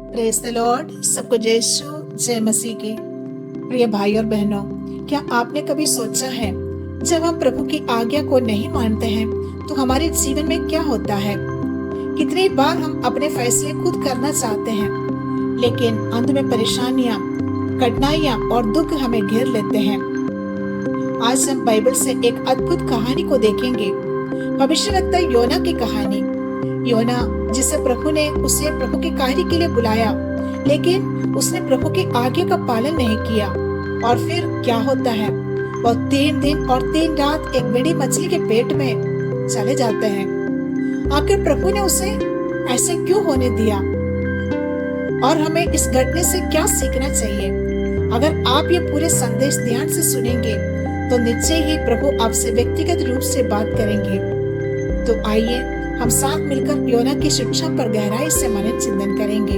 Praise the Lord. सबको जय यीशु जय मसीह के प्रिय भाई और बहनों, क्या आपने कभी सोचा है जब हम प्रभु की आज्ञा को नहीं मानते हैं तो हमारे जीवन में क्या होता है? कितनी बार हम अपने फैसले खुद करना चाहते हैं, लेकिन अंत में परेशानियां, कठिनाइयां और दुख हमें घेर लेते हैं। आज हम बाइबल से एक अद्भुत कहानी को देखेंगे, भविष्यवक्ता योना की कहानी। योना जिसे प्रभु ने उसे प्रभु के कार्य के लिए बुलाया, लेकिन उसने प्रभु की आज्ञा का पालन नहीं किया। और फिर क्या होता है? वो 3 दिन और 3 रात एक बड़ी मछली के पेट में चले जाते हैं। आखिर प्रभु ने उसे ऐसे क्यों होने दिया और हमें इस घटने से क्या सीखना चाहिए? अगर आप ये पूरे संदेश ध्यान से सुनेंगे तो निश्चय ही प्रभु आपसे व्यक्तिगत रूप से बात करेंगे। तो आइए हम साथ मिलकर योना की शिक्षा पर गहराई से मनन चिंतन करेंगे।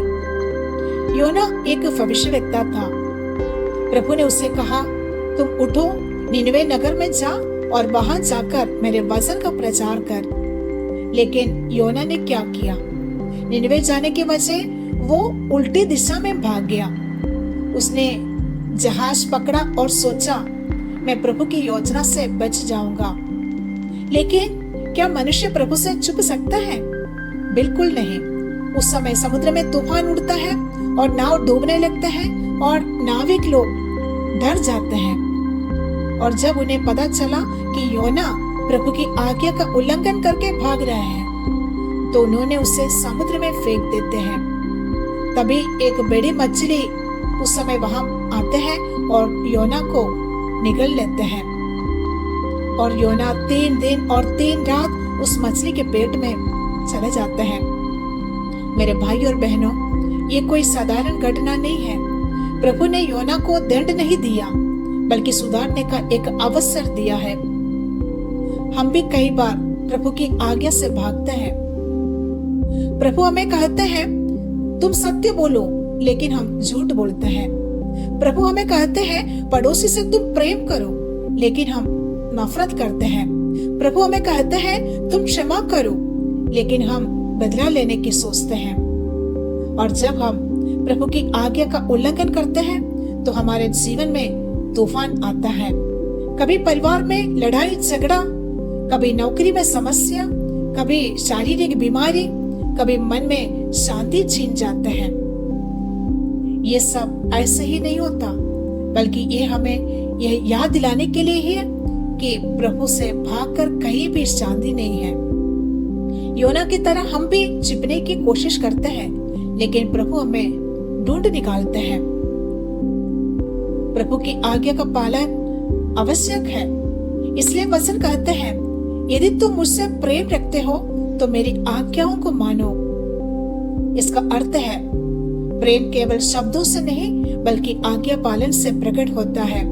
योना एक भविष्यवक्ता था। प्रभु ने उसे कहा, तुम उठो, निनवे नगर में जा और वहां जाकर मेरे वचन का प्रचार कर। लेकिन योना ने क्या किया? निनवे जाने के बजाय वो उल्टी दिशा में भाग गया। उसने जहाज पकड़ा और सोचा, मैं प्रभु की योजना से बच जाऊंगा। लेकिन क्या मनुष्य प्रभु से छुप सकता है? बिल्कुल नहीं। उस समय समुद्र में तूफान उड़ता है और नाव डूबने लगता है और नाविक लोग डर जाते हैं। और जब उन्हें पता चला कि योना प्रभु की आज्ञा का उल्लंघन करके भाग रहा है, तो उन्होंने उसे समुद्र में फेंक देते हैं। तभी एक बड़ी मछली उस समय वहां आते हैं और योना को निगल लेते हैं। और योना 3 दिन और 3 रात उस मछली के पेट में चले जाते हैं। मेरे भाई और बहनों, ये कोई साधारण घटना नहीं है। प्रभु ने योना को दंड नहीं दिया, बल्कि सुधारने का एक अवसर दिया है। हम भी कई बार प्रभु की आज्ञा से भागते हैं। प्रभु हमें कहते हैं, तुम सत्य बोलो, लेकिन हम झूठ बोलते हैं। प्रभु हमें कहते हैं, पड़ोसी से तुम प्रेम करो, लेकिन हम नफरत करते हैं। प्रभु हमें कहते हैं, तुम क्षमा करो, लेकिन हम बदला लेने की सोचते हैं। और जब हम प्रभु की आज्ञा का उल्लंघन करते हैं तो हमारे जीवन में तूफान आता है। कभी परिवार में लड़ाई झगड़ा, कभी नौकरी में समस्या, कभी शारीरिक बीमारी, कभी मन में शांति छीन जाते हैं। ये सब ऐसे ही नहीं होता, बल्कि ये हमें यह याद दिलाने के लिए ही है कि प्रभु से भागकर कहीं भी शांति नहीं है। योना की तरह हम भी छिपने की कोशिश करते हैं, लेकिन प्रभु हमें ढूंढ निकालते हैं। प्रभु की आज्ञा का पालन आवश्यक है। इसलिए वचन कहते हैं, यदि तुम मुझसे प्रेम रखते हो तो मेरी आज्ञाओं को मानो। इसका अर्थ है, प्रेम केवल शब्दों से नहीं, बल्कि आज्ञा पालन से प्रकट होता है।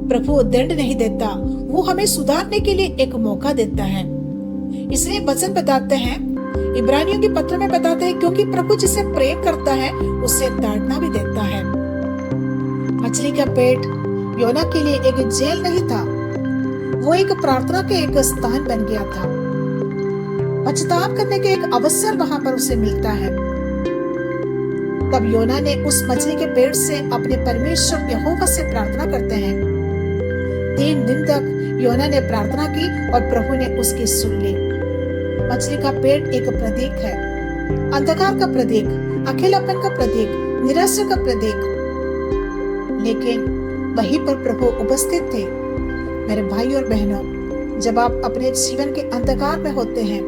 प्रभु दंड नहीं देता, वो हमें सुधारने के लिए एक मौका देता है। इसलिए वचन बताते हैं, इब्रानियों के पत्र में बताते हैं, क्योंकि प्रभु जिसे प्रेम करता है उसे ताड़ना भी देता है। मछली का पेट योना के लिए एक जेल नहीं था, वो एक प्रार्थना के एक स्थान बन गया था। पश्चाताप करने के एक अवसर वहां पर उसे मिलता है। तब योना ने उस मछली के पेट से अपने परमेश्वर यहोवा से प्रार्थना करते हैं। 3 दिन तक योना ने प्रार्थना की और प्रभु ने उसकी सुन ली। मछली का पेट एक प्रतीक है, अंधकार का प्रतीक, अकेलापन का प्रतीक, निराशा का प्रतीक। लेकिन वहीं पर प्रभु उपस्थित थे। मेरे भाई और बहनों, जब आप अपने जीवन के अंधकार में होते हैं,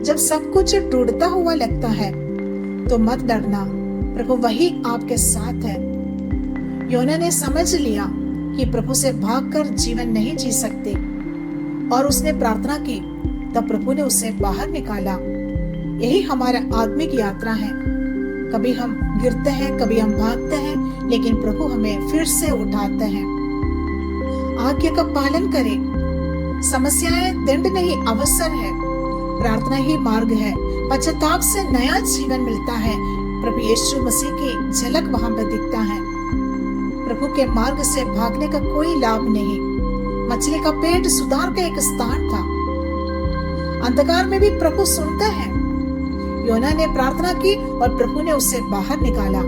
जब सब कुछ टूटता हुआ लगता है, तो मत डरना, प्रभु वही आपके साथ है। योना ने समझ लिया कि प्रभु से भागकर जीवन नहीं जी सकते, और उसने प्रार्थना की। तब प्रभु ने उसे बाहर निकाला। यही हमारा आत्मिक यात्रा है। कभी हम गिरते हैं, कभी हम भागते हैं, लेकिन प्रभु हमें फिर से उठाते हैं। आज्ञा का पालन करें। समस्याएं दंड नहीं, अवसर है। प्रार्थना ही मार्ग है। पश्चाताप से नया जीवन मिलता है। प्रभु यीशु मसीह की झलक वहां पर दिखता है। प्रभु के मार्ग से भागने का कोई लाभ नहीं। मछली का पेट सुधार का एक स्थान था। अंधकार में भी प्रभु सुनता है। योना ने प्रार्थना की और प्रभु ने उसे बाहर निकाला।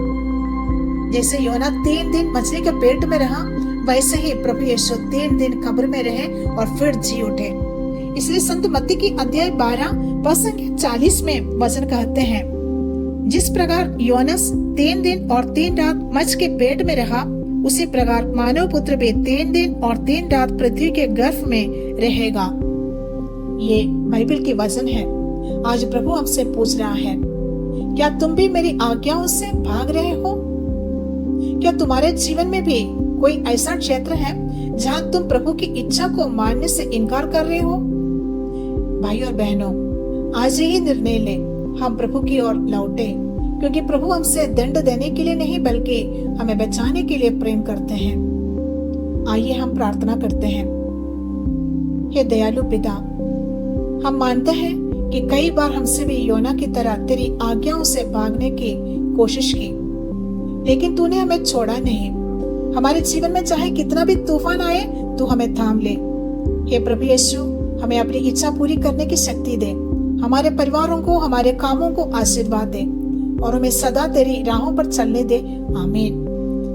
जैसे योना 3 दिन मछली के पेट में रहा, वैसे ही प्रभु यीशु 3 दिन कब्र में रहे और फिर जी उठे। इसलिए संत मत्ती की अध्याय 12 वचन 40 में वचन कहते हैं, जिस प्रकार योनस 3 दिन और 3 रात मछ के पेट में रहा, उसी प्रकार मानव पुत्र भी 3 दिन और 3 रात पृथ्वी के गर्भ में रहेगा। ये बाइबल की वचन है। आज प्रभु हमसे पूछ रहा है, क्या तुम भी मेरी आज्ञाओं से भाग रहे हो? क्या तुम्हारे जीवन में भी कोई ऐसा क्षेत्र है जहाँ तुम प्रभु की इच्छा को मानने से इनकार कर रहे हो? भाई और बहनों, आज ही निर्णय ले, हम प्रभु की ओर लौटे, क्योंकि प्रभु हमसे दंड देने के लिए नहीं बल्कि हमें बचाने के लिए प्रेम करते हैं। आइए हम प्रार्थना करते हैं। हे दयालु पिता, हम मानते हैं कि कई बार हमसे भी योना की तरह तेरी आज्ञाओं से भागने की कोशिश की, लेकिन तूने हमें छोड़ा नहीं। हमारे जीवन में चाहे कितना भी तूफान आए, तू हमें थाम ले। हे प्रभु यीशु, हमें अपनी इच्छा पूरी करने की शक्ति दे। हमारे परिवारों को, हमारे कामों को आशीर्वाद दे और हमें सदा तेरी राहों पर चलने दे। आमीन।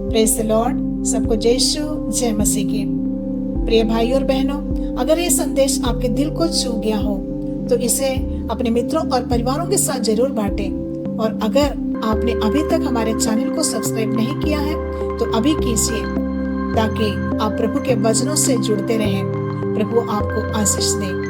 Praise the Lord. सबको जय यीशु, जय मसीह की। प्रिय भाई और बहनों, अगर ये संदेश आपके दिल को छू गया हो तो इसे अपने मित्रों और परिवारों के साथ जरूर बांटें। और अगर आपने अभी तक हमारे चैनल को सब्सक्राइब नहीं किया है तो अभी कीजिए, ताकि आप प्रभु के वचनों से जुड़ते रहें। प्रभु आपको आशीष दे।